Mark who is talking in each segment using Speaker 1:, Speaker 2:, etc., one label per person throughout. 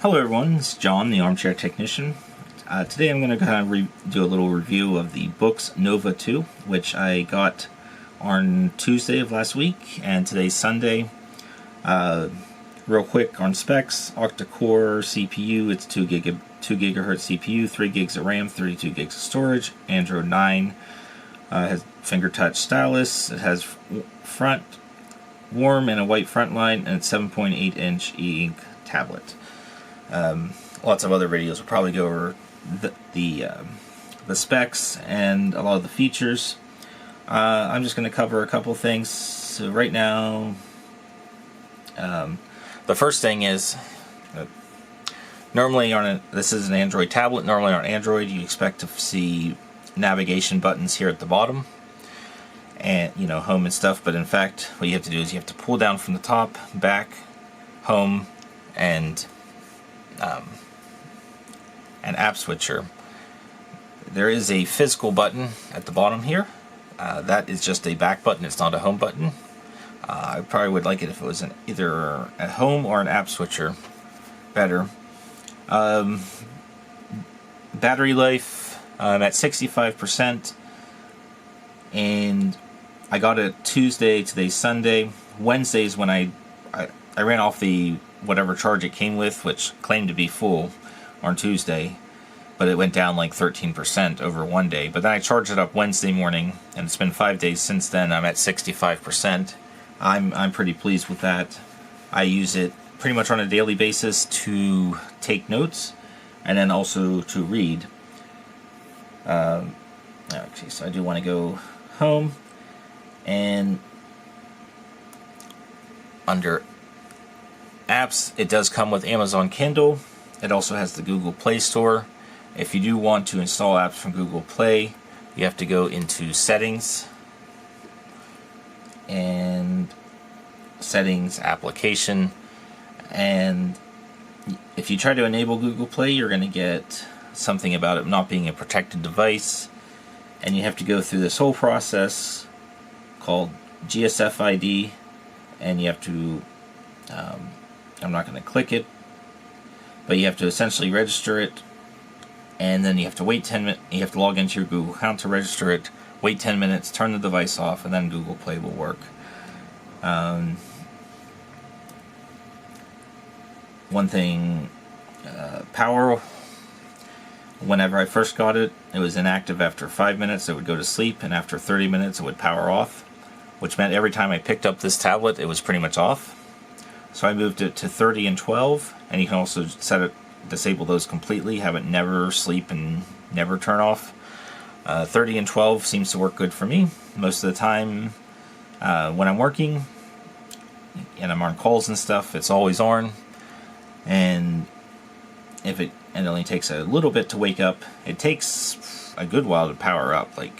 Speaker 1: Hello everyone, it's John, the Armchair Technician. Today I'm going to kind of do a little review of the Boox Nova 2, which I got on Tuesday of last week, and today's Sunday. Real quick on specs: octa-core CPU, it's 2 gigahertz CPU, 3 gigs of RAM, 32 gigs of storage, Android 9, has finger touch stylus, it has front warm and a white front line, and it's 7.8 inch e-ink tablet. Lots of other videos will probably go over the specs and a lot of the features. I'm just going to cover a couple things. So right now, the first thing is, normally this is an Android tablet. Normally on Android, you expect to see navigation buttons here at the bottom, and home and stuff. But in fact, what you have to do is you have to pull down from the top, back, home, and an app switcher. There is a physical button at the bottom here. That is just a back button. It's not a home button. I probably would like it if it was either a home or an app switcher. Better. Battery life, I'm at 65%, and I got it Tuesday. Today's Sunday. Wednesday's when I ran off the whatever charge it came with, which claimed to be full on Tuesday, but it went down like 13% over one day. But then I charged it up Wednesday morning, and it's been 5 days since then. I'm at 65%. I'm pretty pleased with that. I use it pretty much on a daily basis to take notes, and then also to read. Okay, so I do want to go home, and under apps, it does come with Amazon Kindle. It also has the Google Play Store. If you do want to install apps from Google Play, you have to go into Settings, and Settings, Application, and if you try to enable Google Play, you're going to get something about it not being a protected device, and you have to go through this whole process called GSFID, and you have to I'm not going to click it, but you have to essentially register it, and then you have to wait 10 minutes. You have to log into your Google account to register it, wait 10 minutes, turn the device off, and then Google Play will work. One thing, power. Whenever I first got it, it was inactive after 5 minutes. It would go to sleep, and after 30 minutes, it would power off, which meant every time I picked up this tablet, it was pretty much off. So I moved it to 30 and 12, and you can also disable those completely, have it never sleep and never turn off. 30 and 12 seems to work good for me. Most of the time, when I'm working and I'm on calls and stuff, it's always on. And it only takes a little bit to wake up. It takes a good while to power up. Well,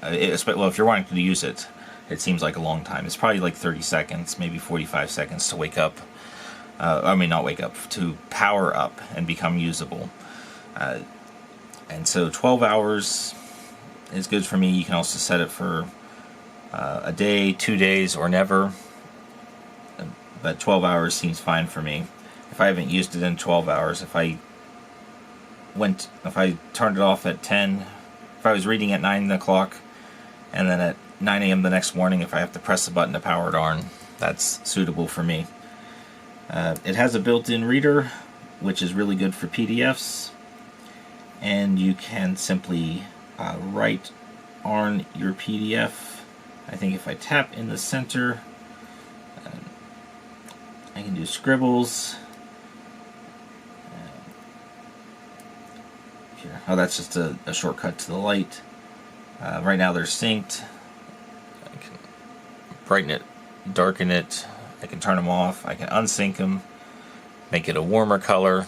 Speaker 1: if you're wanting to use it, it seems like a long time. It's probably like 30 seconds, maybe 45 seconds to wake up. Not wake up, to power up and become usable. And so 12 hours is good for me. You can also set it for a day, 2 days, or never. But 12 hours seems fine for me. If I haven't used it in 12 hours, if I turned it off at 10, if I was reading at 9 o'clock, and then at 9 a.m. the next morning, if I have to press the button to power it on, that's suitable for me. It has a built-in reader, which is really good for PDFs, and you can simply write on your PDF. I think if I tap in the center, I can do scribbles. Oh, that's just a shortcut to the light. Right now they're synced. I can brighten it, darken it. I can turn them off. I can unsync them, make it a warmer color,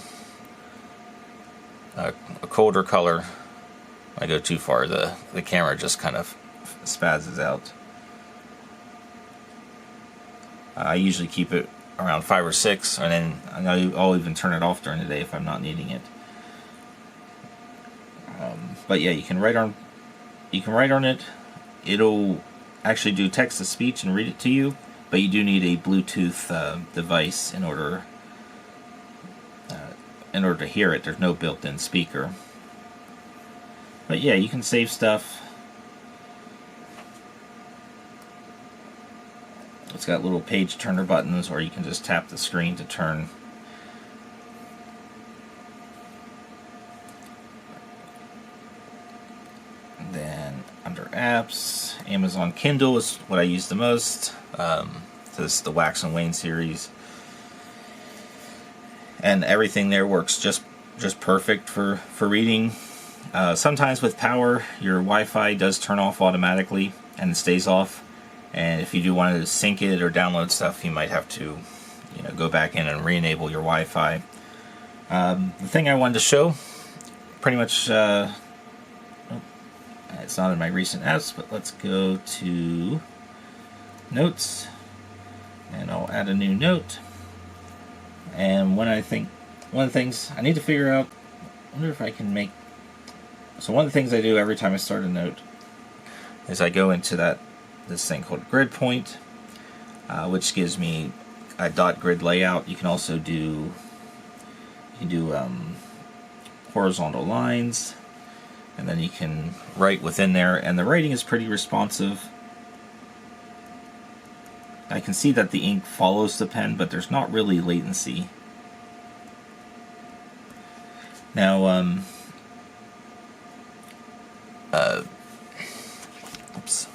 Speaker 1: a colder color. I go too far, the camera just kind of spazzes out. I usually keep it around 5 or 6, and then I'll even turn it off during the day if I'm not needing it. But yeah, you can write on it. It'll actually do text to speech and read it to you, but you do need a Bluetooth device in order in order to hear it. There's no built-in speaker. But yeah, you can save stuff. It's got little page turner buttons, or you can just tap the screen to turn. And then under apps, Amazon Kindle is what I use the most. This is the Wax and Wane series. And everything there works just perfect for reading. Sometimes with power, your Wi-Fi does turn off automatically and stays off. And if you do want to sync it or download stuff, you might have to, go back in and re-enable your Wi-Fi. The thing I wanted to show, pretty much, it's not in my recent apps, but let's go to Notes, and I'll add a new note. And one of the things I need to figure out, I wonder if I can make. So one of the things I do every time I start a note is I go into this thing called Grid Point, which gives me a dot grid layout. You can also do horizontal lines, and then you can write within there, and the writing is pretty responsive. I can see that the ink follows the pen, but there's not really latency. Now, oops.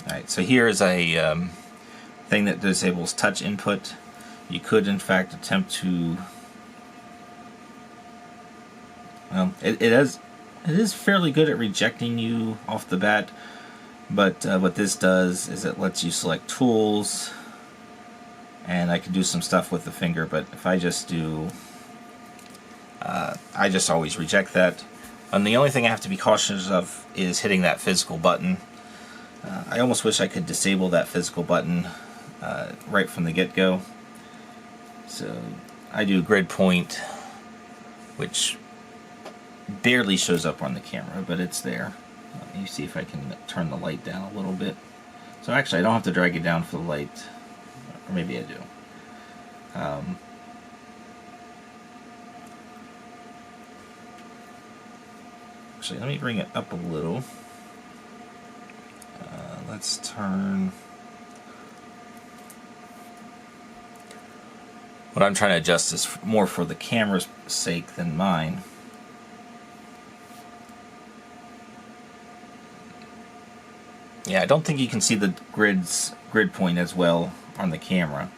Speaker 1: Alright, so here is a thing that disables touch input. You could, in fact, attempt to. It is fairly good at rejecting you off the bat, but what this does is it lets you select tools, and I can do some stuff with the finger. But if I just do, I just always reject that. And the only thing I have to be cautious of is hitting that physical button. I almost wish I could disable that physical button right from the get-go. So I do Grid Point, which barely shows up on the camera, but it's there. Let me see if I can turn the light down a little bit. So actually, I don't have to drag it down for the light, or maybe I do. Actually, let me bring it up a little. Let's turn. What I'm trying to adjust is more for the camera's sake than mine. Yeah, I don't think you can see the grid point as well on the camera.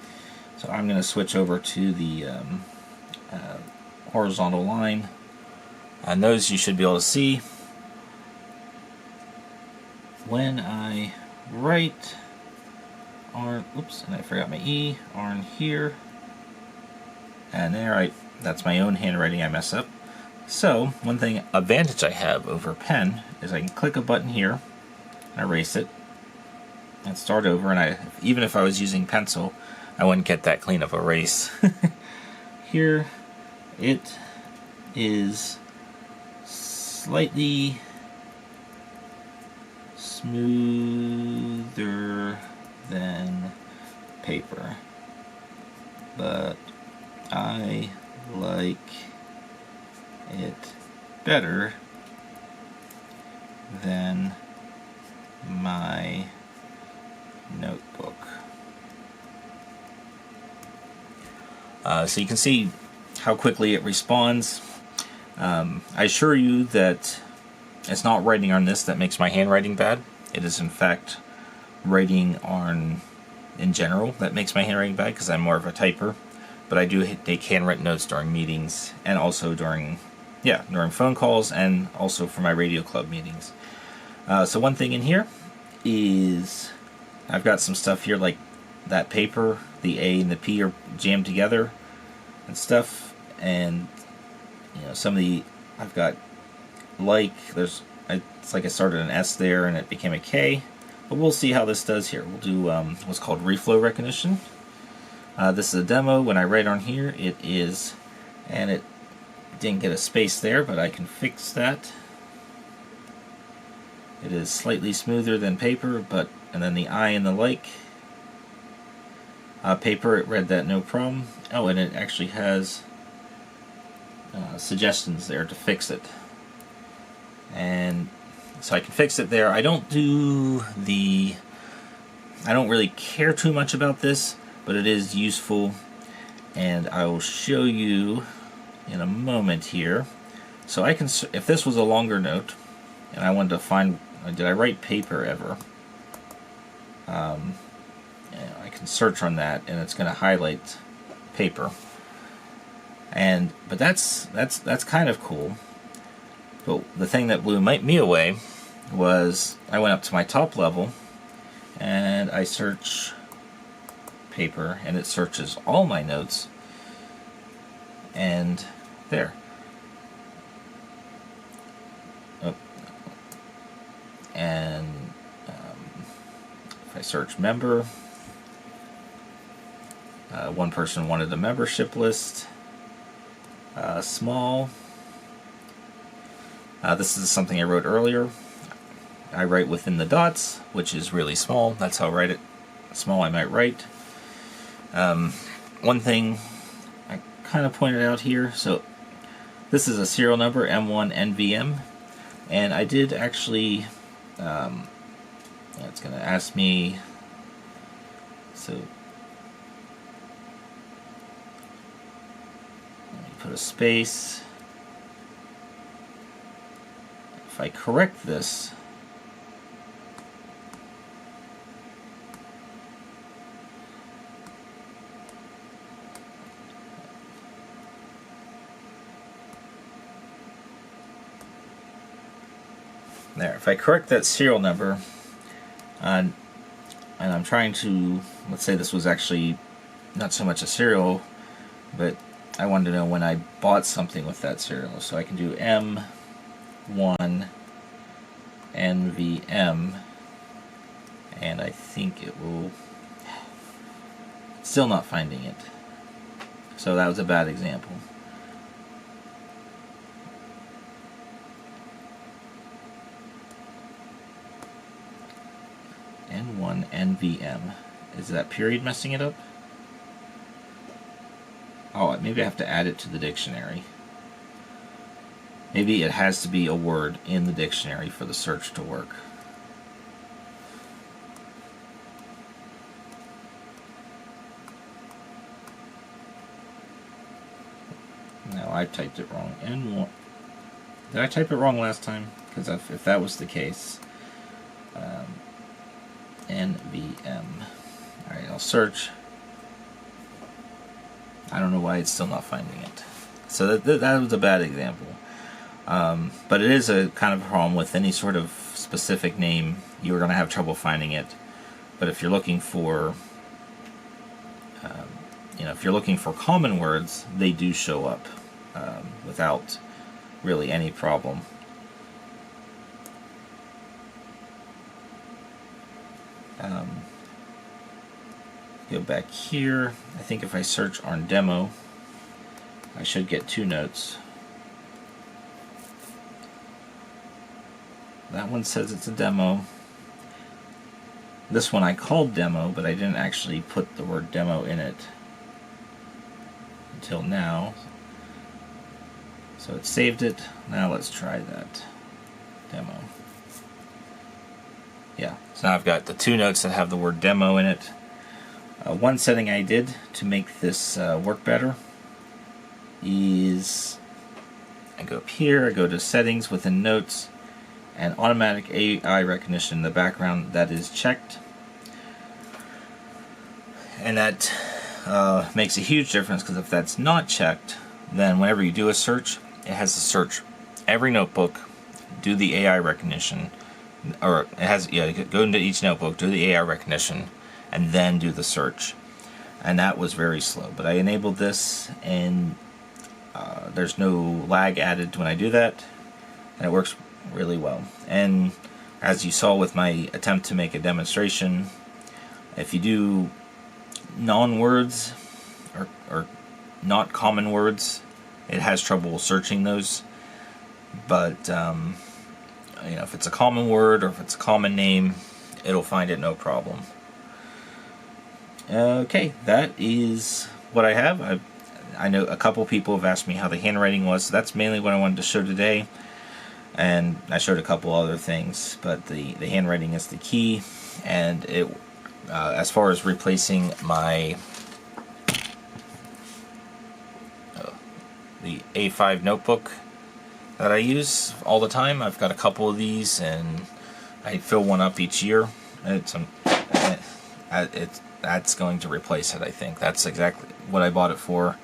Speaker 1: So I'm going to switch over to the horizontal line. And those you should be able to see. When I write on, oops, and I forgot my E, on here, and there, that's my own handwriting I mess up. So, one advantage I have over pen is I can click a button here, and erase it, and start over, and even if I was using pencil, I wouldn't get that clean of a erase. Here, it is slightly smoother than paper, but I like it better than my notebook. So you can see how quickly it responds. I assure you that it's not writing on this that makes my handwriting bad. It is in fact writing on in general that makes my handwriting bad, because I'm more of a typer. But I do take handwritten notes during meetings, and also during phone calls, and also for my radio club meetings. So one thing in here is I've got some stuff here like that paper, the A and the P are jammed together and stuff, and some of the I've got it's like I started an S there and it became a K, but we'll see how this does here. We'll do what's called reflow recognition. This is a demo. When I write on here, it is, and it didn't get a space there, but I can fix that. It is slightly smoother than paper, and then the I and the like. Paper, it read that no problem. Oh, and it actually has suggestions there to fix it. And so I can fix it there. I don't really care too much about this, but it is useful, and I will show you in a moment here. So I can, if this was a longer note, and I wanted to find, did I write paper ever? I can search on that, and it's going to highlight paper. But that's kind of cool. But the thing that blew me away was I went up to my top level, and I search paper, and it searches all my notes, and there. And if I search member, one person wanted a membership list, small. This is something I wrote earlier. I write within the dots, which is really small. That's how I write it. Small I might write. One thing I kind of pointed out here, so this is a serial number, M1 NVM, and I did actually, it's going to ask me, so let me put a space. If I correct this, there, if I correct that serial number, and I'm trying to, let's say this was actually not so much a serial, but I wanted to know when I bought something with that serial. So I can do M1 NVM, and I think it will, still not finding it. So that was a bad example. N1 NVM. Is that period messing it up? Oh, maybe I have to add it to the dictionary. Maybe it has to be a word in the dictionary for the search to work. No, I typed it wrong. N1. Did I type it wrong last time? Because if that was the case, NVM. Alright, I'll search. I don't know why it's still not finding it. So that was a bad example. But it is a kind of problem with any sort of specific name. You're going to have trouble finding it. But if you're looking for, if you're looking for common words, they do show up without really any problem. Go back here. I think if I search on demo, I should get 2 notes. That one says it's a demo. This one I called demo, but I didn't actually put the word demo in it until now. So it saved it. Now let's try that demo. Yeah, so now I've got the 2 notes that have the word demo in it. One setting I did to make this work better is I go up here, I go to settings within notes, and automatic AI recognition in the background, that is checked. And that makes a huge difference, because if that's not checked, then whenever you do a search, it has to search every notebook, do the AI recognition, or it has, go into each notebook, do the AI recognition, and then do the search. And that was very slow, but I enabled this, and there's no lag added when I do that, and it works really well. And as you saw with my attempt to make a demonstration, if you do non-words or not common words, it has trouble searching those. But if it's a common word or if it's a common name, it'll find it no problem. Okay, that is what I have. I know a couple people have asked me how the handwriting was, so that's mainly what I wanted to show today. And I showed a couple other things, but the handwriting is the key. And it, as far as replacing my the A5 notebook that I use all the time, I've got a couple of these, and I fill one up each year. That's going to replace it, I think. That's exactly what I bought it for,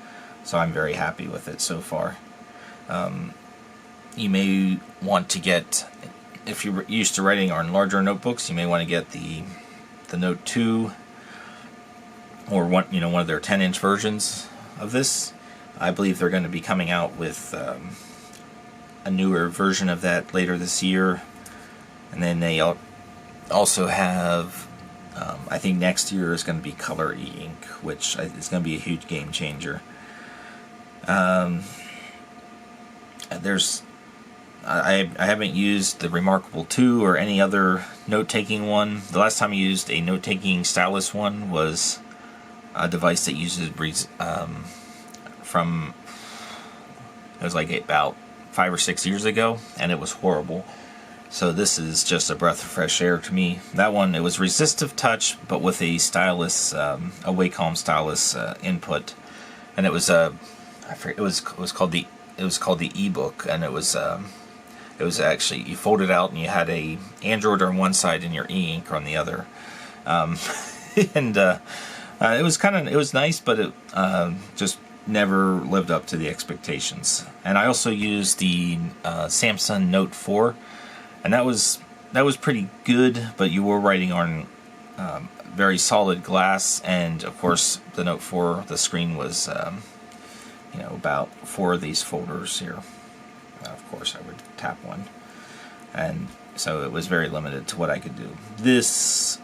Speaker 1: so I'm very happy with it so far. You may want to get, if you're used to writing on larger notebooks, you may want to get the Note 2 or one of their 10-inch versions of this. I believe they're going to be coming out with a newer version of that later this year, and then they also have, I think next year is going to be color e-ink, which is going to be a huge game changer. I haven't used the Remarkable 2 or any other note-taking one. The last time I used a note-taking stylus one was a device that uses it was like about 5 or 6 years ago, and it was horrible. So this is just a breath of fresh air to me. That one, it was resistive touch, but with a stylus, a Wacom stylus input, and it was I forget, it was called the ebook, and it was actually, you fold it out and you had a Android on one side and your e-ink on the other, and it was nice, but it just never lived up to the expectations. And I also used the Samsung Note 4, and that was pretty good, but you were writing on very solid glass, and of course the Note 4, the screen was about 4 of these folders here. Of course I would tap one, and so it was very limited to what I could do. This,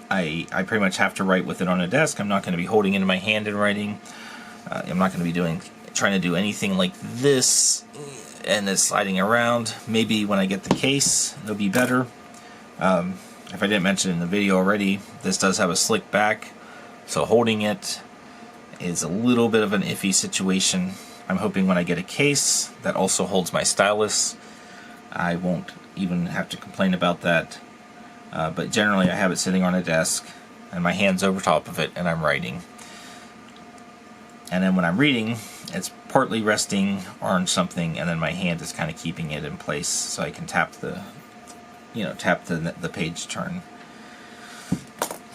Speaker 1: I pretty much have to write with it on a desk. I'm not going to be holding it in my hand and writing. I'm not going to be trying to do anything like this and then sliding around. Maybe when I get the case, it'll be better. If I didn't mention in the video already, this does have a slick back, so holding it is a little bit of an iffy situation. I'm hoping when I get a case that also holds my stylus, I won't even have to complain about that. But generally I have it sitting on a desk and my hand's over top of it and I'm writing. And then when I'm reading, it's partly resting on something, and then my hand is kind of keeping it in place so I can tap the page turn.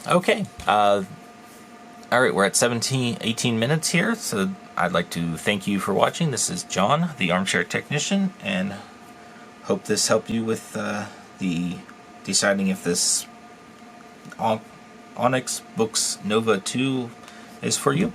Speaker 1: Okay. Alright, we're at 18 minutes here, so I'd like to thank you for watching. This is John, the Armchair Technician, and hope this helped you with deciding if this Onyx Boox Nova 2 is for you.